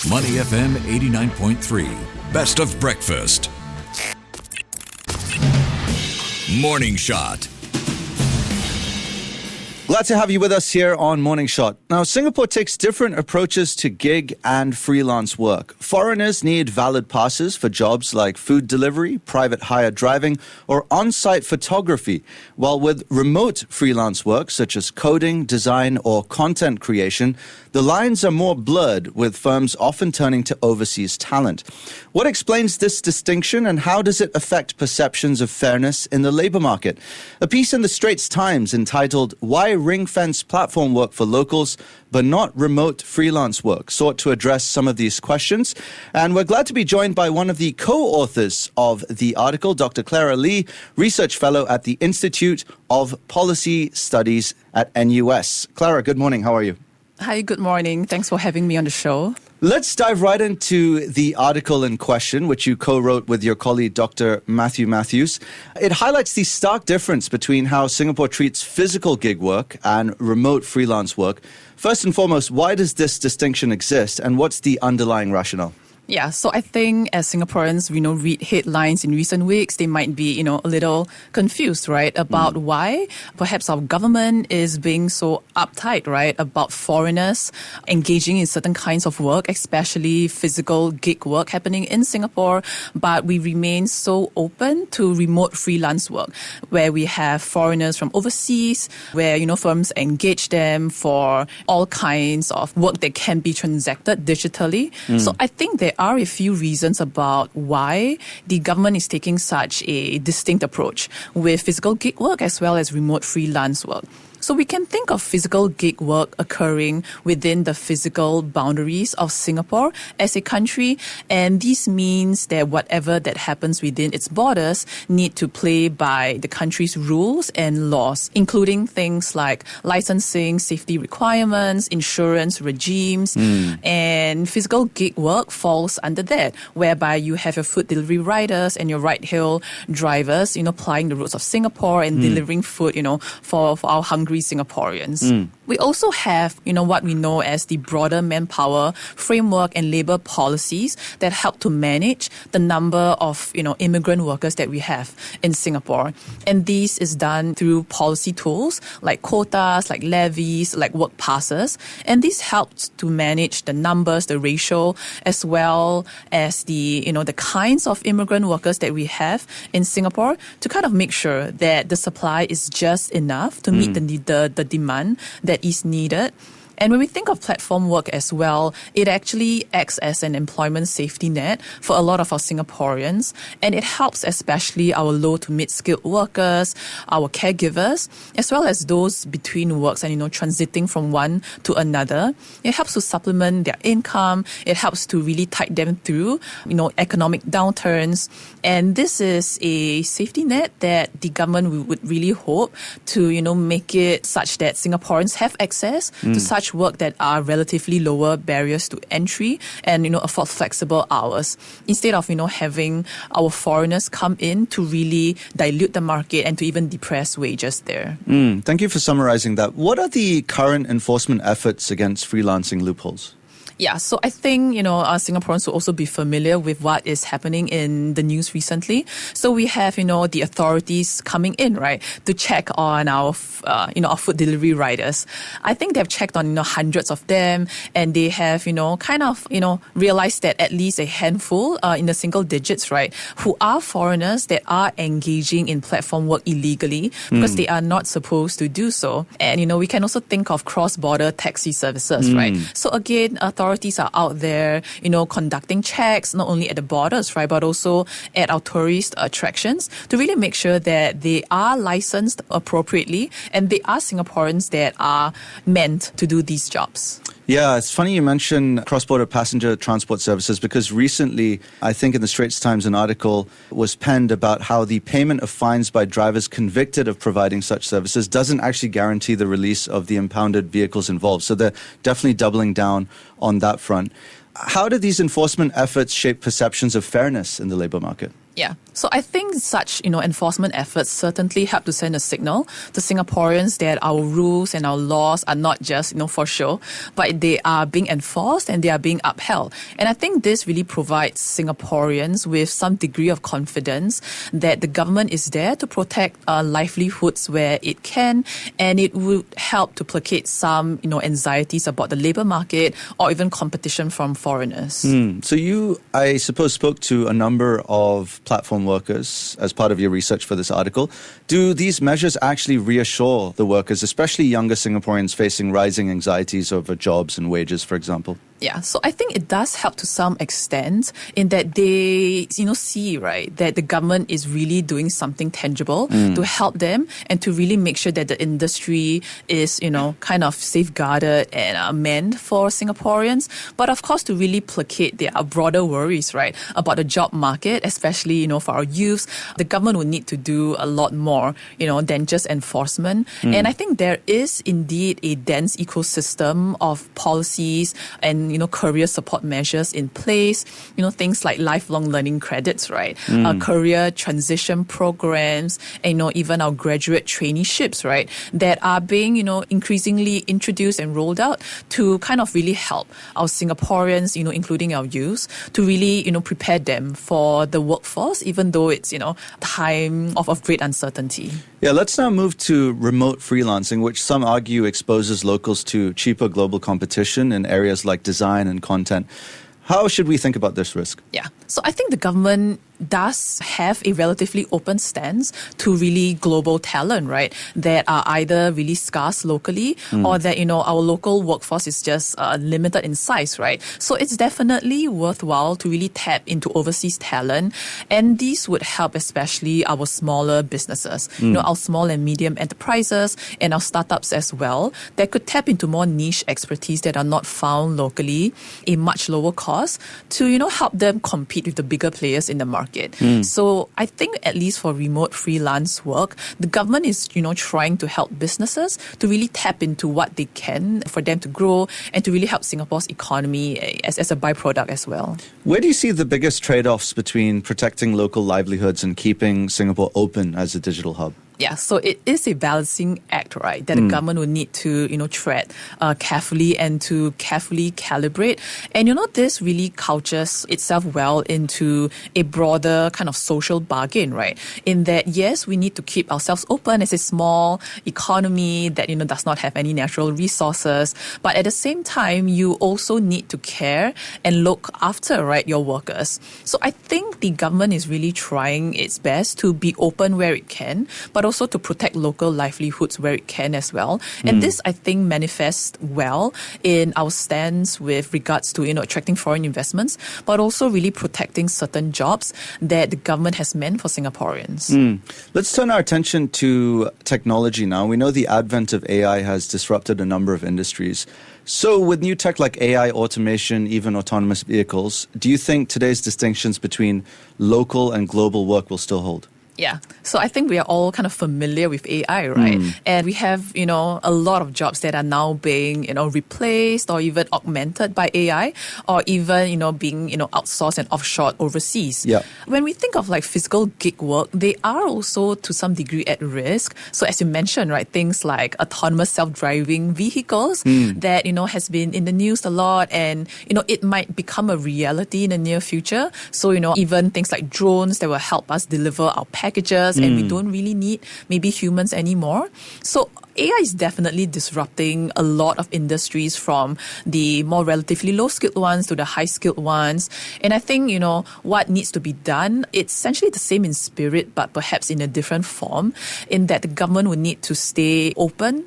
Money FM 89.3. Best of breakfast. Morning Shot. Glad to have you with us here on Morning Shot. Now, Singapore takes different approaches to gig and freelance work. Foreigners need valid passes for jobs like food delivery, private hire driving, or on-site photography, while with remote freelance work such as coding, design, or content creation, the lines are more blurred, with firms often turning to overseas talent. What explains this distinction, and how does it affect perceptions of fairness in the labor market? A piece in the Straits Times entitled "Why Ring-Fence Platform Work for Locals, but Not Remote Freelance Work" sought to address some of these questions. And we're glad to be joined by one of the co-authors of the article, Dr. Clara Lee, Research Fellow at the Institute of Policy Studies at NUS. Clara, good morning. How are you? Hi, good morning. Thanks for having me on the show. Let's dive right into the article in question, which you co-wrote with your colleague, Dr. Matthew Matthews. It highlights the stark difference between how Singapore treats physical gig work and remote freelance work. First and foremost, why does this distinction exist, and what's the underlying rationale? Yeah, so I think as Singaporeans, read headlines in recent weeks, they might be, a little confused, right, about why perhaps our government is being so uptight, right, about foreigners engaging in certain kinds of work, especially physical gig work happening in Singapore. But we remain so open to remote freelance work, where we have foreigners from overseas, where, firms engage them for all kinds of work that can be transacted digitally. So I think there are a few reasons about why the government is taking such a distinct approach with physical gig work as well as remote freelance work. So we can think of physical gig work occurring within the physical boundaries of Singapore as a country, and this means that whatever that happens within its borders need to play by the country's rules and laws, including things like licensing, safety requirements, insurance regimes, and physical gig work falls under that, whereby you have your food delivery riders and your ride-hail drivers, plying the roads of Singapore and delivering food, for our hungry Singaporeans. We also have, what we know as the broader manpower framework and labor policies that help to manage the number of, immigrant workers that we have in Singapore. And this is done through policy tools like quotas, like levies, like work passes. And this helps to manage the numbers, the ratio, as well as the, the kinds of immigrant workers that we have in Singapore to kind of make sure that the supply is just enough to meet the demand that is needed. And when we think of platform work as well, it actually acts as an employment safety net for a lot of our Singaporeans. And it helps especially our low to mid-skilled workers, our caregivers, as well as those between works and, transiting from one to another. It helps to supplement their income. It helps to really tide them through, economic downturns. And this is a safety net that the government would really hope to, make it such that Singaporeans have access to such work that are relatively lower barriers to entry and, afford flexible hours, instead of, having our foreigners come in to really dilute the market and to even depress wages there. Thank you for summarizing that. What are the current enforcement efforts against freelancing loopholes? Yeah, so I think, Singaporeans will also be familiar with what is happening in the news recently. So we have, the authorities coming in, right, to check on our our food delivery riders. I think they've checked on, hundreds of them, and they have, realized that at least a handful in the single digits, right, who are foreigners that are engaging in platform work illegally because they are not supposed to do so. And, we can also think of cross-border taxi services, right? So again, authorities are out there, conducting checks, not only at the borders, right, but also at our tourist attractions to really make sure that they are licensed appropriately and they are Singaporeans that are meant to do these jobs. Yeah, it's funny you mention cross-border passenger transport services because recently, I think in the Straits Times, an article was penned about how the payment of fines by drivers convicted of providing such services doesn't actually guarantee the release of the impounded vehicles involved. So they're definitely doubling down on that front. how do these enforcement efforts shape perceptions of fairness in the labor market? Yeah. So I think such, enforcement efforts certainly help to send a signal to Singaporeans that our rules and our laws are not just, for show, but they are being enforced and they are being upheld. And I think this really provides Singaporeans with some degree of confidence that the government is there to protect livelihoods where it can, and it would help to placate some, anxieties about the labor market or even competition from foreigners. So you, I suppose, spoke to a number of platform workers as part of your research for this article. Do these measures actually reassure the workers, especially younger Singaporeans facing rising anxieties over jobs and wages, for example? Yeah, so I think it does help to some extent in that they, see, right, that the government is really doing something tangible to help them and to really make sure that the industry is, kind of safeguarded and meant for Singaporeans. But of course, to really placate their broader worries, right, about the job market, especially, for our youths, the government will need to do a lot more, than just enforcement. And I think there is indeed a dense ecosystem of policies and career support measures in place, things like lifelong learning credits, right? Career transition programs, and, even our graduate traineeships, right? That are being, increasingly introduced and rolled out to kind of really help our Singaporeans, including our youth, to really, prepare them for the workforce, even though it's, time of great uncertainty. Yeah, let's now move to remote freelancing, which some argue exposes locals to cheaper global competition in areas like design and content. How should we think about this risk? Yeah, so I think the government does have a relatively open stance to really global talent, right? That are either really scarce locally or that, our local workforce is just limited in size, right? So it's definitely worthwhile to really tap into overseas talent. And these would help especially our smaller businesses, our small and medium enterprises and our startups as well, that could tap into more niche expertise that are not found locally a much lower cost to, help them compete with the bigger players in the market. So I think at least for remote freelance work, the government is, trying to help businesses to really tap into what they can for them to grow and to really help Singapore's economy as a byproduct as well. Where do you see the biggest trade-offs between protecting local livelihoods and keeping Singapore open as a digital hub? Yeah, so it is a balancing act, right, that the government will need to, tread carefully and to carefully calibrate. And, this really couches itself well into a broader kind of social bargain, right? In that, yes, we need to keep ourselves open as a small economy that, does not have any natural resources. But at the same time, you also need to care and look after, right, your workers. So I think the government is really trying its best to be open where it can, but also to protect local livelihoods where it can as well. And this, I think, manifests well in our stance with regards to, attracting foreign investments, but also really protecting certain jobs that the government has meant for Singaporeans. Let's turn our attention to technology now. We know the advent of AI has disrupted a number of industries. So with new tech like AI, automation, even autonomous vehicles, do you think today's distinctions between local and global work will still hold? Yeah. So I think we are all kind of familiar with AI, right? And we have, a lot of jobs that are now being, replaced or even augmented by AI or even, being, outsourced and offshored overseas. Yeah. When we think of like physical gig work, they are also to some degree at risk. So as you mentioned, right, things like autonomous self-driving vehicles that, has been in the news a lot and, it might become a reality in the near future. So, even things like drones that will help us deliver our packages and we don't really need maybe humans anymore. So AI is definitely disrupting a lot of industries from the more relatively low-skilled ones to the high-skilled ones. And I think, what needs to be done, it's essentially the same in spirit, but perhaps in a different form, in that the government would need to stay open,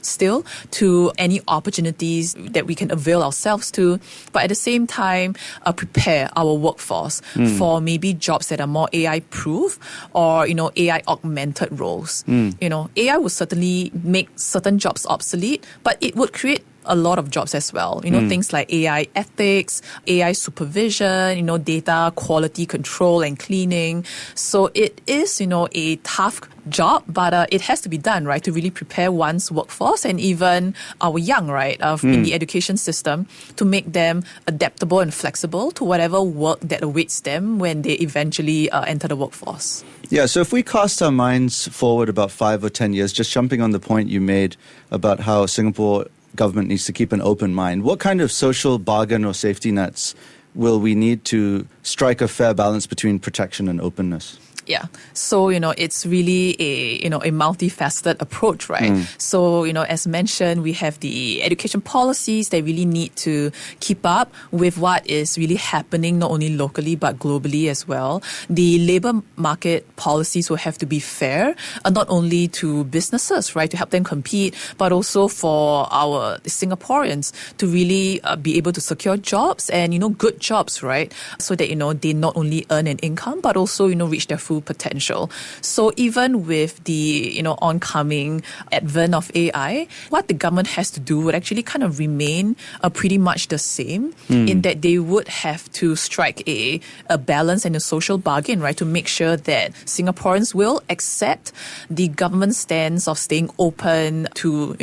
still to any opportunities that we can avail ourselves to, but at the same time, prepare our workforce for maybe jobs that are more AI-proof or, AI-augmented roles. AI will certainly make certain jobs obsolete, but it would create a lot of jobs as well. Things like AI ethics, AI supervision, data quality control and cleaning. So it is, a tough job, but it has to be done, right, to really prepare one's workforce and even our young, right, in the education system to make them adaptable and flexible to whatever work that awaits them when they eventually enter the workforce. Yeah, so if we cast our minds forward about 5 or 10 years, just jumping on the point you made about how Singapore government needs to keep an open mind, what kind of social bargain or safety nets will we need to strike a fair balance between protection and openness? Yeah. So, it's really a multifaceted approach, right? So, as mentioned, we have the education policies that really need to keep up with what is really happening, not only locally, but globally as well. The labor market policies will have to be fair, not only to businesses, right, to help them compete, but also for our Singaporeans to really be able to secure jobs and, good jobs, right? So that, they not only earn an income, but also, reach their full potential. So even with the, oncoming advent of AI, what the government has to do would actually kind of remain pretty much the same in that they would have to strike a balance and a social bargain, right, to make sure that Singaporeans will accept the government stance of staying open to,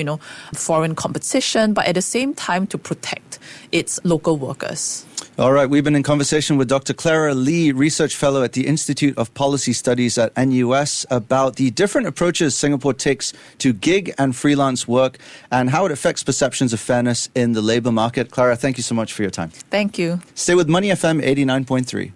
foreign competition, but at the same time to protect its local workers. All right, we've been in conversation with Dr. Clara Lee, Research Fellow at the Institute of Policy Studies at NUS, about the different approaches Singapore takes to gig and freelance work and how it affects perceptions of fairness in the labour market. Clara, thank you so much for your time. Thank you. Stay with Money FM 89.3.